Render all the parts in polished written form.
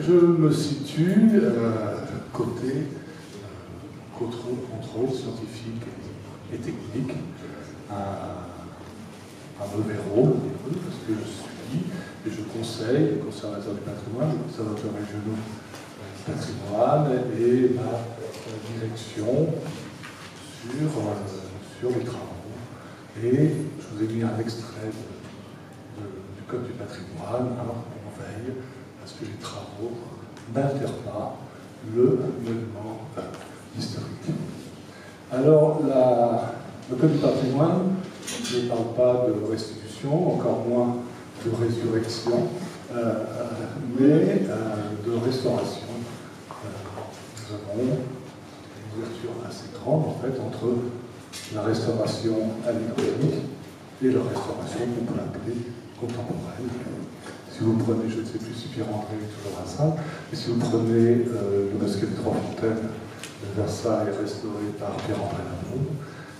je me situe côté contrôle scientifique et technique à Meuvéro, parce que je suis et je conseille les conservateurs du patrimoine, les conservateurs régionaux du patrimoine et ma direction sur les travaux. Et je vous ai mis un extrait du Code du patrimoine, on veille à ce que les travaux n'altèrent pas le monument historique. Alors, le Code du patrimoine ne parle pas de restitution, encore moins de résurrection, mais de restauration. Nous avons une ouverture assez grande, en fait, entre la restauration anecdotique et la restauration qu'on peut appeler contemporaine. Si vous prenez, je ne sais plus si Pierre-André est toujours à ça, mais si vous prenez le bosquet des Trois-Fontaines de Versailles restauré par Pierre-André Lamond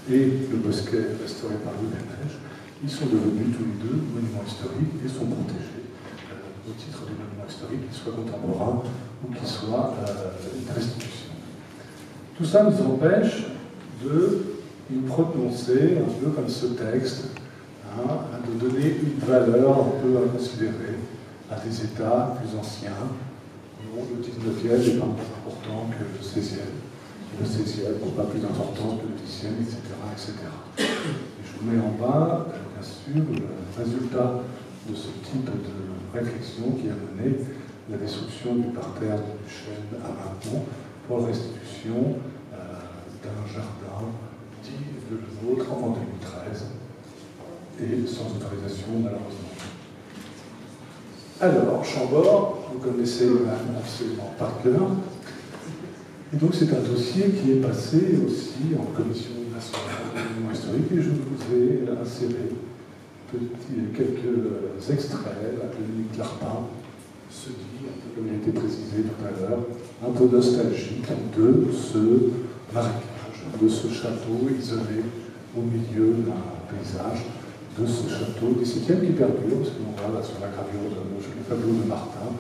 et le bosquet restauré par Louis Benèche, ils sont devenus tous les deux monuments historiques et sont protégés au titre des monuments historiques, qu'ils soient contemporains ou qu'ils soient une restitution. Tout ça nous empêche de nous prononcer un peu comme ce texte, de donner une valeur un peu inconsidérée à des États plus anciens, dont le 19e n'est pas plus important que le 16e, et le 16e n'a pas plus d'importance que le 10e, etc., etc. Et je vous mets en bas, bien sûr, le résultat de ce type de réflexion qui a mené la destruction du parterre de Duchesne à Maintenon pour la restitution d'un jardin dit de le nôtre en 2013, et sans autorisation malheureusement. Alors, Chambord, vous connaissez absolument par cœur, et donc c'est un dossier qui est passé aussi en commission nationale de monuments historiques, et je vous ai inséré quelques extraits, la Dominique Clarpin se dit, un peu comme il a été précisé tout à l'heure, un peu nostalgique de ce marécage, de ce château isolé au milieu d'un paysage, de ce château XVIIe qui perdure, parce qu'on voit là sur la gravure, le tableau de Martin,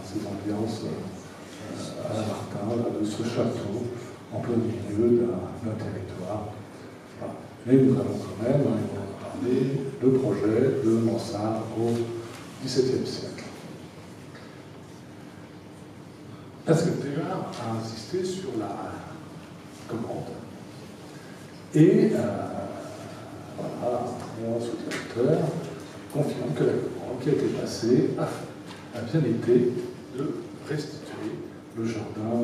ces ambiances à la Martin, là, de ce château en plein milieu d'un territoire. Voilà. Mais nous avons quand même, on va parler, le projet de mansarde au XVIIe siècle. La secrétaire a insisté sur la commande. Et voilà, mon sous-directeur confirme que la commande qui a été passée a bien été de restituer le jardin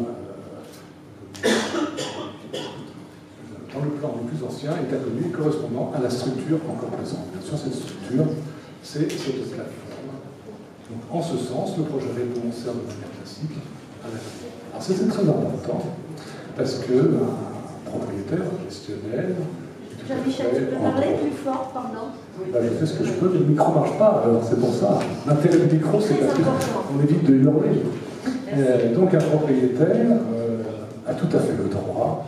dans le plan le plus ancien, état connu, correspondant à la structure encore présente. Bien sûr, cette structure, c'est cette plateforme. Donc, en ce sens, le projet répond sert de manière classique à la vie. Alors, c'est très important, parce que un propriétaire, un gestionnaire, Jean-Michel, tu peux parler plus fort, pardon? Je fais ce que je peux, mais le micro ne marche pas, alors c'est pour ça. L'intérêt du micro, c'est qu'on évite de hurler. Donc un propriétaire a tout à fait le droit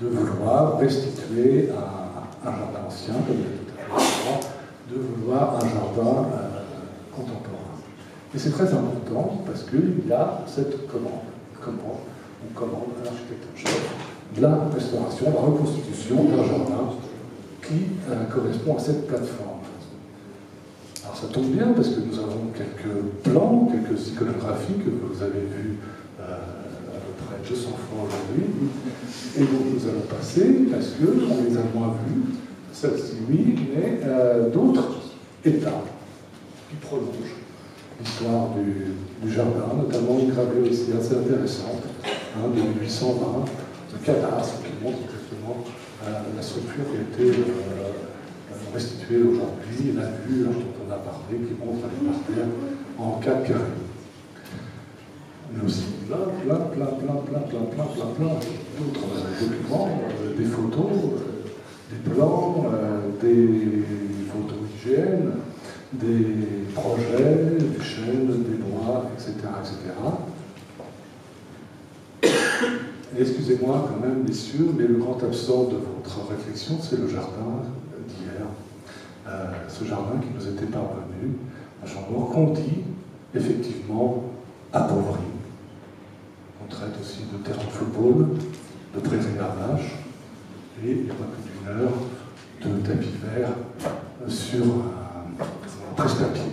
de vouloir restituer un jardin ancien, comme il a tout à fait le droit de vouloir un jardin contemporain. Et c'est très important parce qu'il y a cette commande à l'architecte en chef de la restauration, la reconstitution d'un jardin qui correspond à cette plateforme. Alors ça tombe bien parce que nous avons quelques plans, quelques iconographies que vous avez vues à peu près 200 fois aujourd'hui, et donc nous allons passer parce qu'on les a moins vues, celle-ci oui, mais d'autres étapes qui prolongent l'histoire du jardin, notamment une gravure ici assez intéressante, de 1820, de cadastre, qui montre exactement la structure qui a été restituée aujourd'hui, la vue dont on a parlé, qui montre les parterres en 4 carrés. Mais aussi plein d'autres documents, des photos, des plans, des photos d'hygiène, des projets, des chaînes, des lois, etc. Excusez-moi quand même, messieurs, mais le grand absent de votre réflexion, c'est le jardin d'hier. Ce jardin qui nous était parvenu à Chambord, qu'on dit effectivement appauvri, traite aussi de terrain de football, de prairies à vaches, et il n'y a pas plus d'une heure de tapis vert sur un presse-papier.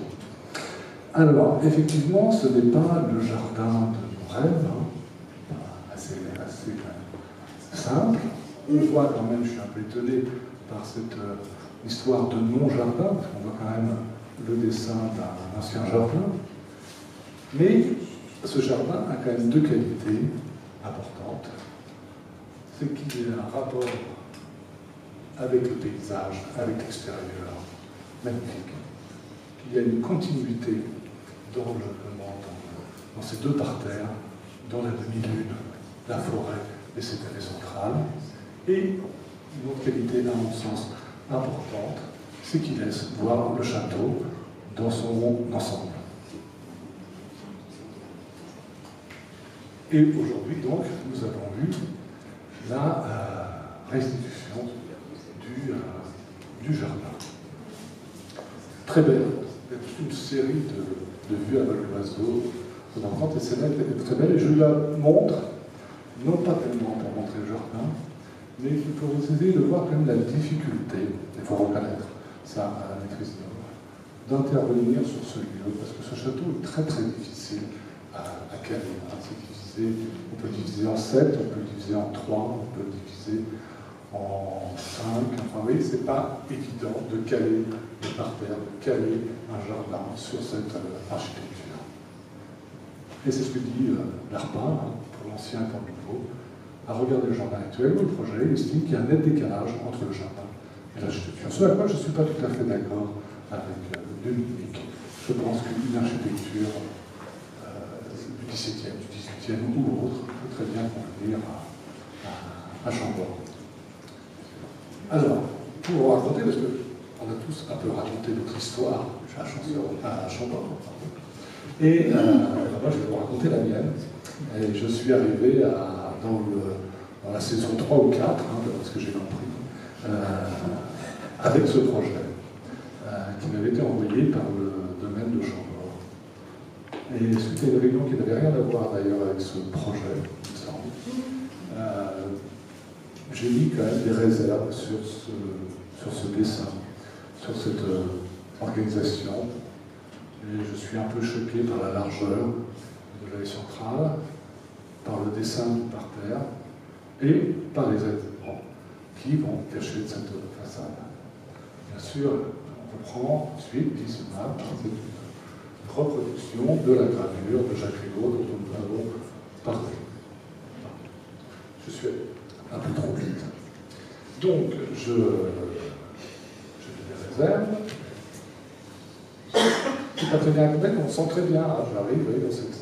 Alors, effectivement, ce n'est pas le jardin de nos rêves, hein, assez simple. On voit quand même, je suis un peu étonné par cette histoire de non-jardin, parce qu'on voit quand même le dessin d'un ancien jardin. Mais ce jardin a quand même deux qualités importantes. C'est qu'il a un rapport avec le paysage, avec l'extérieur, magnifique. Il y a une continuité dans ces deux parterres, dans la demi-lune, la forêt et cette allée centrale. Et une autre qualité, à mon sens, importante, c'est qu'il laisse voir le château dans son ensemble. Et aujourd'hui, donc, nous avons vu la restitution du jardin. Très belle. Il y a toute une série de vues à vol d'oiseau, et celle-là est très belle. Et je la montre, non pas tellement pour montrer le jardin, mais pour vous essayer de voir quand même la difficulté, il faut reconnaître ça à la maîtrise d'œuvre, d'intervenir sur ce lieu, parce que ce château est très très difficile à caler. On peut diviser en 7, on peut diviser en 3, on peut diviser en 5. Enfin, oui, c'est pas évident de caler le parterre, de caler un jardin sur cette architecture. Et c'est ce que dit l'ARPA, pour l'ancien et pour le nouveau. À regarder le jardin actuel ou le projet, il estime qu'il y a un net décalage entre le jardin et l'architecture. Ce à quoi je ne suis pas tout à fait d'accord avec Dominique. Je pense qu'une architecture du XVIIe, du XVIIIe ou autre peut très bien convenir à Chambord. Alors, pour vous raconter, parce qu'on a tous un peu raconté notre histoire à Chambord, et moi je vais vous raconter la mienne. Et je suis arrivé dans la saison 3 ou 4, de ce que j'ai compris, avec ce projet qui m'avait été envoyé par le domaine de Chambord. Et c'était une réunion qui n'avait rien à voir d'ailleurs avec ce projet, il me semble. J'ai mis quand même des réserves sur ce dessin, sur cette organisation. Et je suis un peu choqué par la largeur de l'allée centrale, par le dessin du parterre et par les éléments qui vont cacher de cette façade. Bien sûr, on reprend ensuite, dit ce map, c'est une reproduction de la gravure de Jacques Rigaud dont nous avons parlé. Je suis un peu trop vite. Donc, je les réserve. C'est pas très bien à on sent très bien, hein, j'arrive, c'est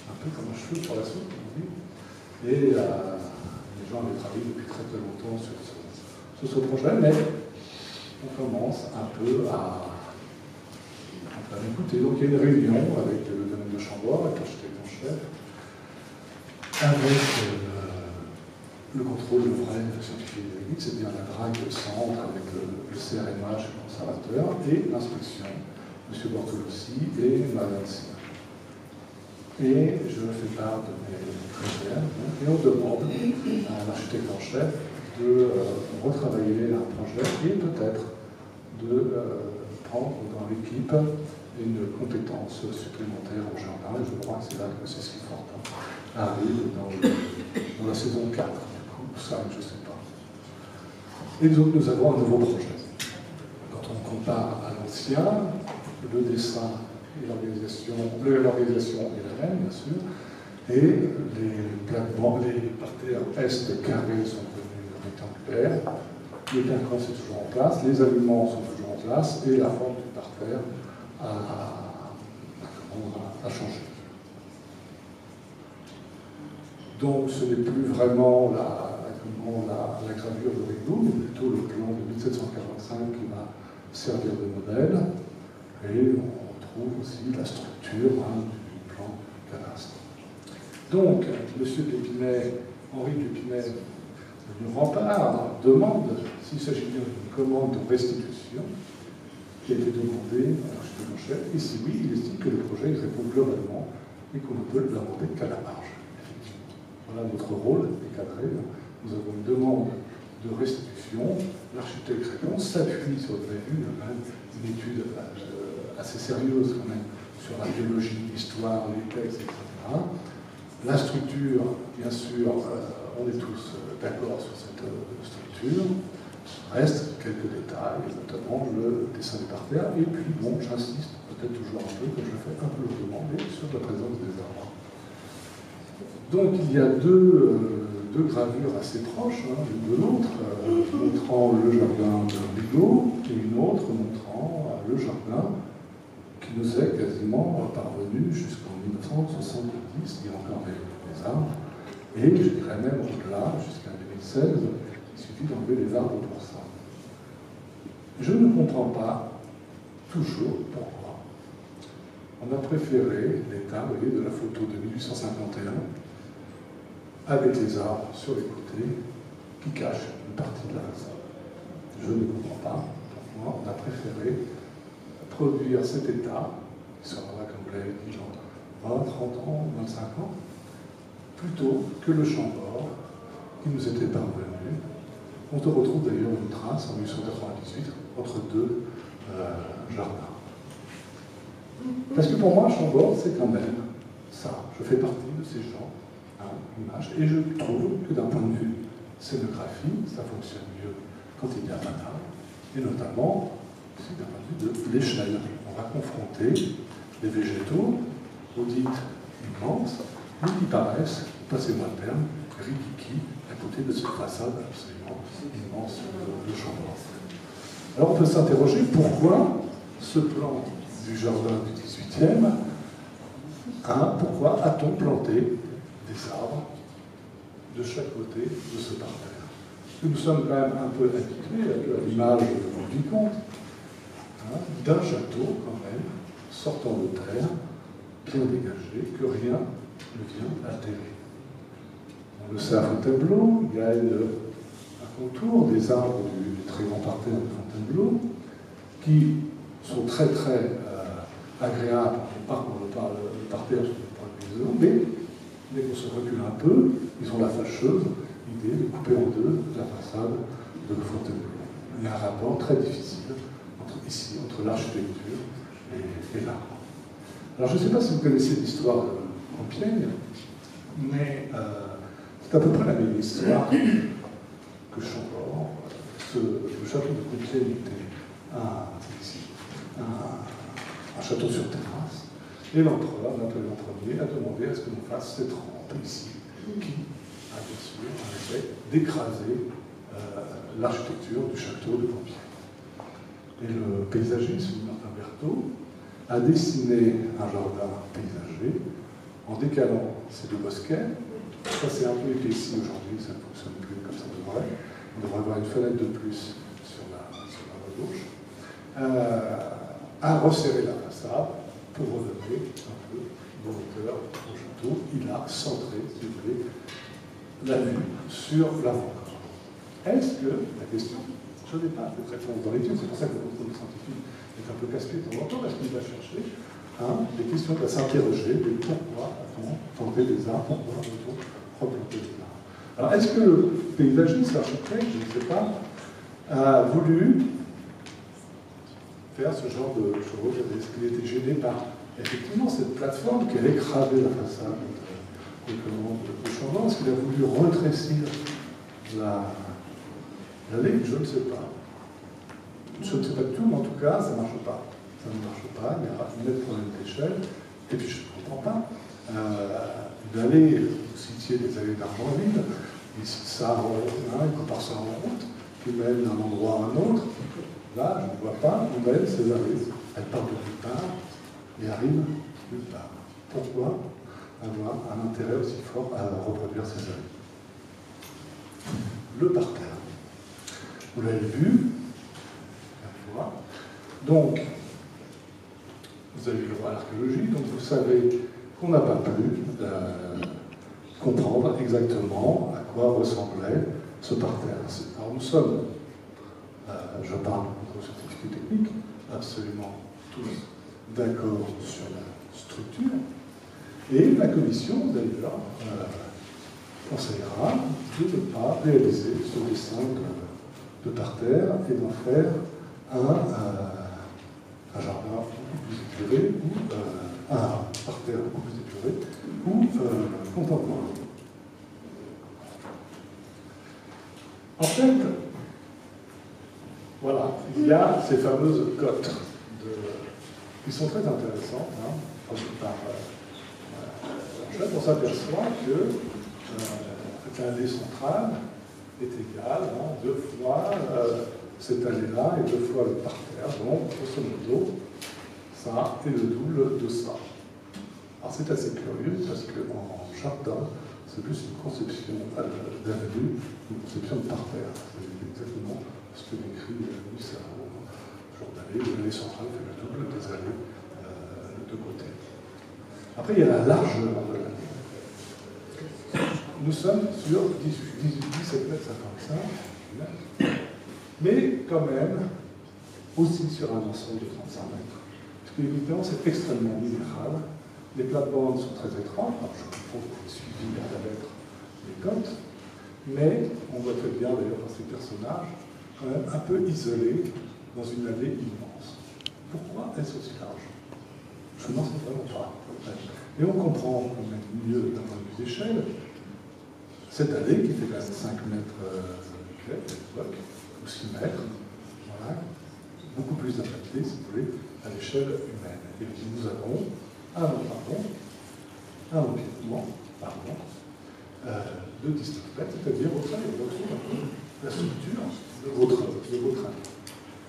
un peu comme un cheveu sur la soupe, on dit. Et les gens avaient travaillé depuis très très longtemps sur ce projet, mais on commence un peu à m'écouter. Donc il y a une réunion avec le domaine de Chambord, avec l'architecte en chef, avec le contrôle de vrai certifié juridique, c'est bien la DRAC centre avec le CRMH, le conservateur, et l'inspection, M. Bortolossi et Mme Sina. Et je fais part de mes réserves, et on demande à l'architecte en chef de retravailler un projet et peut-être de prendre dans l'équipe une compétence supplémentaire au jardin. Et je crois que c'est là que Cécile Fortin arrive dans la saison 4, du coup, 5, je ne sais pas. Et donc nous avons un nouveau projet. Quand on compare à l'ancien, le dessin et l'organisation est la même, bien sûr, et les parterres est carrés sont devenus rectangulaires, le quinquant est toujours en place, les alignements sont toujours en place, et la forme du parterre a changé. Donc ce n'est plus vraiment la gravure de Rigaud, mais plutôt le plan de 1745 qui va servir de modèle, et on retrouve aussi la structure du plan cadastre. Donc, M. D'Épinay, Henri D'Épinay, du Rempart, demande s'il s'agit bien d'une commande de restitution qui a été demandée à l'architecte en chef, et si oui, il estime que le projet il répond globalement et qu'on ne peut l'amender qu'à la marge. Voilà, notre rôle est cadré. Nous avons une demande de restitution. L'architecte répond, s'appuie sur, vous avez vu, quand même, une étude assez sérieuse quand même, sur la biologie, l'histoire, les textes, etc. La structure, bien sûr, on est tous d'accord sur cette structure. Reste quelques détails, notamment le dessin des parterres. Et puis, bon, j'insiste peut-être toujours un peu, que je fais un peu lourdement, mais sur la présence des arbres. Donc, il y a deux gravures assez proches, hein, l'une de l'autre, montrant le jardin de Bigot, et une autre montrant le jardin qui nous est quasiment parvenu jusqu'en 1970. Il y a encore des arbres, et je dirais même au-delà, jusqu'à 2016, il suffit d'enlever les arbres pour ça. Je ne comprends pas toujours pourquoi on a préféré l'état, vous voyez, de la photo de 1851, avec les arbres sur les côtés, qui cachent une partie de la façade. Je ne comprends pas pourquoi on a préféré produire cet état, qui sera là, comme vous l'avez dit, dans 20, 30 ans, 25 ans, plutôt que le Chambord qui nous était parvenu. On te retrouve d'ailleurs une trace en 1898 entre deux jardins. Parce que pour moi, Chambord, c'est quand même ça. Je fais partie de ces gens, l'image, et je trouve que d'un point de vue scénographie, ça fonctionne mieux quand il y a un arbre, et notamment aussi d'un point de vue de l'échelle. On va confronter des végétaux aux dites immenses, mais qui paraissent, passez-moi le terme, ridicules à côté de cette façade absolument immense de Chambord. Alors on peut s'interroger pourquoi ce plan du jardin du XVIIIe, pourquoi a-t-on planté des arbres de chaque côté de ce parterre? Nous sommes quand même un peu habitués à l'image du vicomte, d'un château quand même, sortant de terre, bien dégagé, que rien ne vient altérer. On le sait à Fontainebleau, il y a un contour des arbres du très grand parterre de Fontainebleau qui sont très très agréables par le parterre sur le point de vue, mais dès qu'on se recule un peu, ils ont la fâcheuse idée de couper en deux la façade de Fontainebleau. Il y a un rapport très difficile entre l'architecture et l'art. Alors je ne sais pas si vous connaissez l'histoire de Compiègne, mais c'est à peu près la même histoire que Chambord. Le château de Compiègne était un château sur terrasse, et l'empereur, Napoléon Ier, a demandé à ce que l'on fasse cette rampe ici, qui a bien sûr, en effet, d'écraser l'architecture du château de Compiègne. Et le paysagiste, Martin Berthaud, a dessiné un jardin paysager en décalant ces deux bosquets. Ça, c'est un peu épaissi aujourd'hui, ça ne fonctionne plus comme ça devrait. On devrait avoir une fenêtre de plus sur la gauche. A resserré la façade pour redonner un peu de hauteur au château. Il a centré, si vous voulez, la vue sur l'avant-corps. Est-ce que, la question, je n'ai pas de réponse dans l'étude, c'est pour ça que le contrôle scientifique est un peu casse-pied de temps en temps, parce qu'il va chercher des questions, il va s'interroger, mais pourquoi a-t-on planté des arbres, pourquoi a-t-on replanté des arbres? Alors, est-ce que le paysagiste, l'architecte, je ne sais pas, a voulu faire ce genre de choses? Est-ce qu'il était gêné par, effectivement, cette plateforme qui a écrasé la façade de Chambord? Est-ce qu'il a voulu rétrécir la ligne? Je ne sais pas. Je ne sais pas du tout, mais en tout cas, ça ne marche pas. Ça ne marche pas, il y a un net problème d'échelle. Et puis, je ne comprends pas. Une allée, vous citiez les allées d'Argenville, ça, il compare ça en route, qui mène d'un endroit à un autre. Là, je ne vois pas où mènent ces allées. Elles partent de nulle part et arrivent nulle part. Pourquoi avoir un intérêt aussi fort à reproduire ces allées? Le parterre. Vous l'avez vu, la fois. Donc, vous avez eu le droit à l'archéologie, donc vous savez qu'on n'a pas pu comprendre exactement à quoi ressemblait ce parterre. Alors nous sommes, je parle de contrôle scientifique et technique, absolument tous d'accord sur la structure, et la commission d'ailleurs conseillera de ne pas réaliser ce dessin de parterre et d'en faire un jardin beaucoup plus épuré, ou un parterre beaucoup plus épuré, ou contemporain. En fait, voilà, il y a ces fameuses cotes qui sont très intéressantes. Hein, en fait, on s'aperçoit que l'allée centrale est égale, hein, 2 fois cette allée-là et 2 fois le parterre. Donc, grosso modo, ça est le double de ça. Alors, c'est assez curieux parce qu'en jardin, c'est plus une conception d'avenue, une conception de parterre. C'est exactement ce que décrit Louis Serrault. Jour d'allée, l'allée centrale fait le double des allées de côté. Après, il y a la largeur de l'allée. Nous sommes sur 17,55 m, mais quand même aussi sur un ensemble de 35 mètres. Parce que évidemment, c'est extrêmement minéral. Les plates-bandes sont très étranges. Alors, je comprends que j'ai suivi à la lettre les cotes, mais on voit très bien d'ailleurs dans ces personnages, quand même un peu isolés dans une allée immense. Pourquoi est-ce aussi large? Je n'en sais vraiment pas. Et on comprend quand même mieux d'un point de vue d'échelle cette allée qui fait quand même 5 mètres à l'époque, ou 6 mètres, voilà, beaucoup plus adaptée, si vous voulez, à l'échelle humaine. Et puis nous avons un empiètement de 19 mètres, c'est-à-dire on retrouve un peu la structure de votre allée.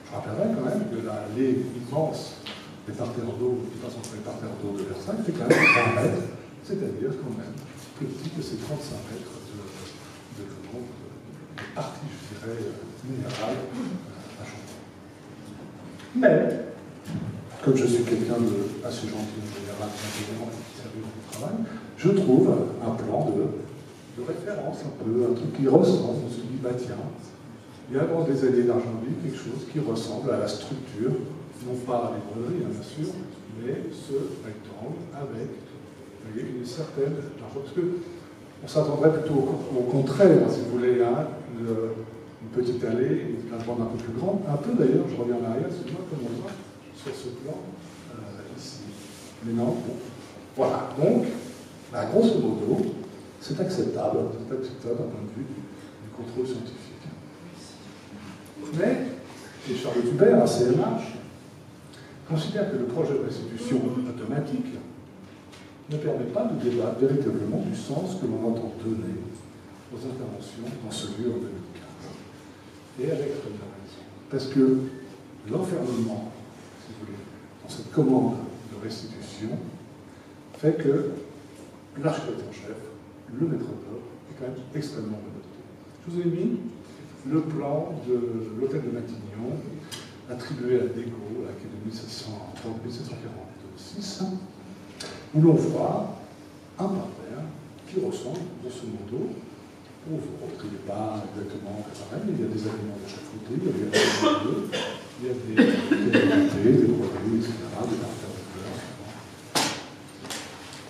Je rappellerai quand même que l'allée immense des parterres d'eau, de toute façon les parterres d'eau de Versailles, fait quand même 20 mètres, c'est-à-dire quand même plus petit que ces 35 mètres de partie, je dirais, minérale à Chambon. Mais, comme je suis quelqu'un assez gentil en général, qui sérieux dans le travail, je trouve un plan de référence, un truc qui ressemble, on se dit, bah tiens, il y a dans des allées d'Argentville quelque chose qui ressemble à la structure, non pas à les broderies, bien sûr, mais ce rectangle avec une certaine largeur. Parce qu'on s'attendrait plutôt au contraire, si vous voulez, hein, une petite allée, une plate-bande un peu plus grande. Un peu d'ailleurs, je reviens en arrière, c'est moi comme on voit sur ce plan ici. Mais non, bon. Voilà. Donc, bah, grosso modo, c'est acceptable d'un point de vue du contrôle scientifique. Mais, et Charles Hubert, à CMH, considère que le projet de restitution automatique ne permet pas de débattre véritablement du sens que l'on entend donner aux interventions dans ce lieu en 2015. Et avec raison. Parce que l'enfermement, si vous voulez, dans cette commande de restitution, fait que l'architecte en chef, le maître d'œuvre, est quand même extrêmement menotté. Je vous ai mis le plan de l'hôtel de Matignon, attribué à Degault, qui est de 1746, où l'on voit un parterre qui ressemble, grosso modo, au vôtre. Il n'est pas exactement pareil, mais il y a des éléments d'échafaudée, il y a des éléments bleus, il y a des broderies, etc., des parterres de fleurs.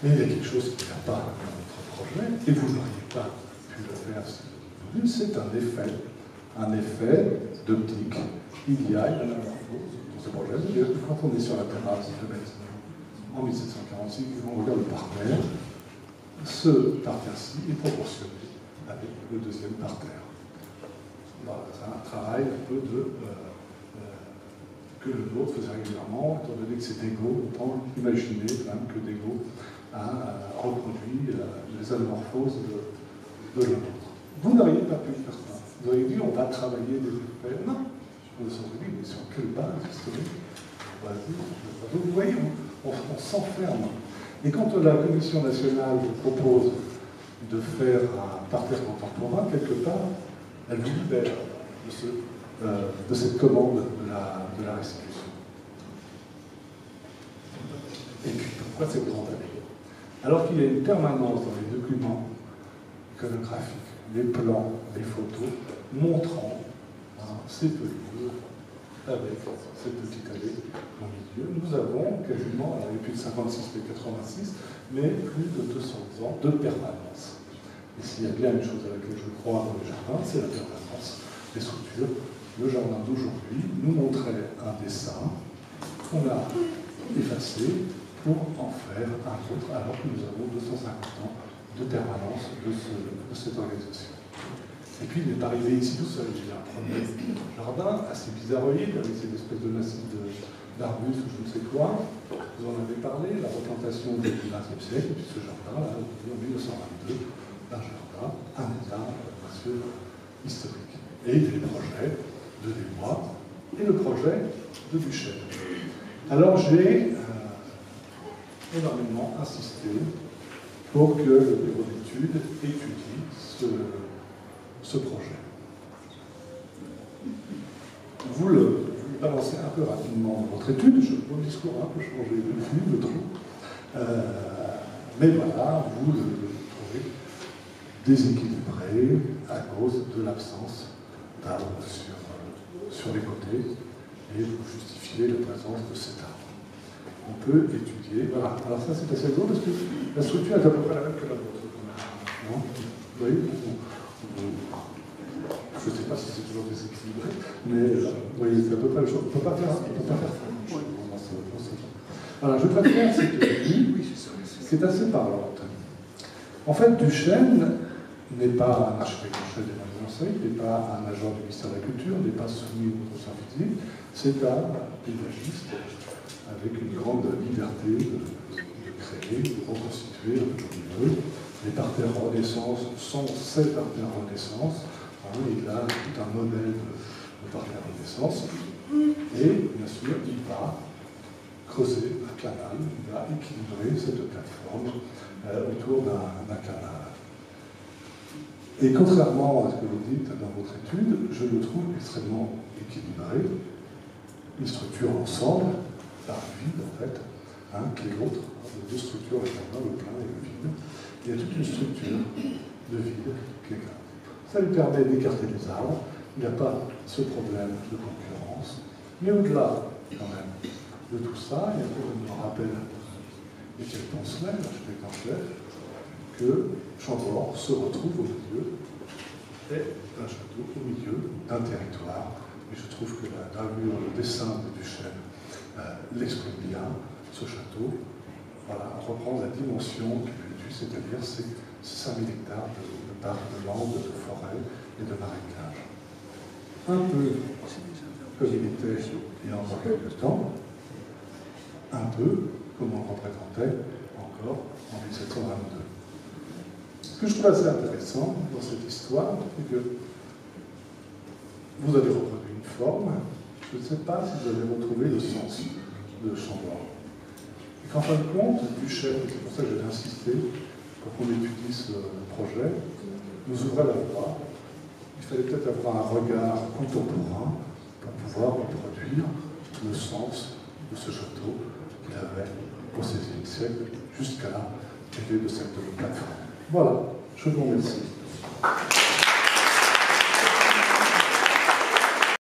Mais il y a quelque chose qui n'a pas dans notre projet, et vous n'auriez pas pu le faire si vous voulez, c'est un effet d'optique. Il y a une anamorphose dans ce projet. Quand on est sur la terrasse de Matignon en 1746, on regarde le parterre, ce parterre-ci est proportionné avec le deuxième parterre. Voilà, c'est un travail un peu que le nôtre faisait régulièrement, étant donné que c'est Degault, on peut imaginer quand même que Degault a reproduit les anamorphoses de la nôtre. Vous n'auriez pas pu faire ça. Vous auriez dit, on va travailler des effets. Non. On se dit, mais sur quelle base historique? Vous voyez, on s'enferme. Et quand la Commission nationale vous propose de faire un parterre contemporain, quelque part, elle vous libère de cette commande de la restitution. Et puis, pourquoi cette grande allée? Alors qu'il y a une permanence dans les documents iconographiques, les plans, les photos, montrant ces pelouses avec cette petite allée au milieu. Nous avons quasiment, alors il y a plus de 56 et 86, mais plus de 200 ans de permanence. Et s'il y a bien une chose à laquelle je crois dans les jardins, c'est la permanence des structures. Le jardin d'aujourd'hui nous montrait un dessin qu'on a effacé pour en faire un autre, alors que nous avons 250 ans de permanence de cette organisation. Et puis il est arrivé ici tout seul. Il y a un premier jardin assez bizarroïde, avec cette espèce de massif d'arbustes ou je ne sais quoi. Vous en avez parlé, la replantation du XXe siècle, et puis ce jardin-là, en 1922, un jardin, un état, bien sûr, historique. Et il y a le projet de Desmois et le projet de Duchesne. Alors j'ai énormément insisté pour que le bureau d'études étudie ce projet. Vous le balancez un peu rapidement dans votre étude, mon discours a un peu changé depuis, je trouve. Mais voilà, vous le trouvez déséquilibré à cause de l'absence d'arbres sur les côtés, et vous justifiez la présence de cet arbre. On peut étudier, voilà, alors ça c'est assez drôle parce que la structure est à peu près la même que la vôtre. Non ? Vous voyez ? Je ne sais pas si c'est toujours déséquilibré, mais vous voyez, c'est à peu près la chose. On ne peut pas faire ça. Voilà, je préfère cette vue qui est assez parlante. En fait, Duchesne n'est pas un architecte en chef des Monts-des-Conseils, n'est pas un agent du ministère de la Culture, n'est pas soumis aux professeurs physiques, c'est un paysagiste avec une grande liberté de créer, de reconstituer un peu comme il veut. Les parterres Renaissance sont ces parterres Renaissance. Il a tout un modèle de parterre Renaissance. Et bien sûr, il va creuser un canal, il va équilibrer cette plateforme autour d'un canal. Et contrairement à ce que vous dites dans votre étude, je le trouve extrêmement équilibré. Il structure ensemble, par le vide en fait, qui est l'autre, les deux structures, le plein et le vide. Il y a toute une structure de vide qui est là. Ça lui permet d'écarter les arbres, il n'y a pas ce problème de concurrence. Mais au-delà, quand même, de tout ça, il y a pour me rappelle Michel Poncelet, l'architecte en chef, que Chambord se retrouve au milieu d'un château, au milieu d'un territoire. Et je trouve que la gravure, le dessin de Duchesne l'exprime bien, ce château, voilà, reprend la dimension qu'il lui est due, c'est-à-dire c'est 5000 hectares de parc, de landes, de forêt et de marécage. Un peu comme il était il y a encore quelques temps, un peu comme on le représentait encore en 1722. Ce que je trouve assez intéressant dans cette histoire, c'est que vous avez reproduit une forme, je ne sais pas si vous avez retrouvé le sens de Chambord. Et qu'en fin de compte, Duchesne, c'est pour ça que j'ai insisté pour qu'on étudie ce projet, nous ouvrait la voie. Il fallait peut-être avoir un regard contemporain pour pouvoir reproduire le sens de ce château qu'il avait au XVIe siècle jusqu'à l'arrivée de cette plateforme. Voilà, je vous remercie.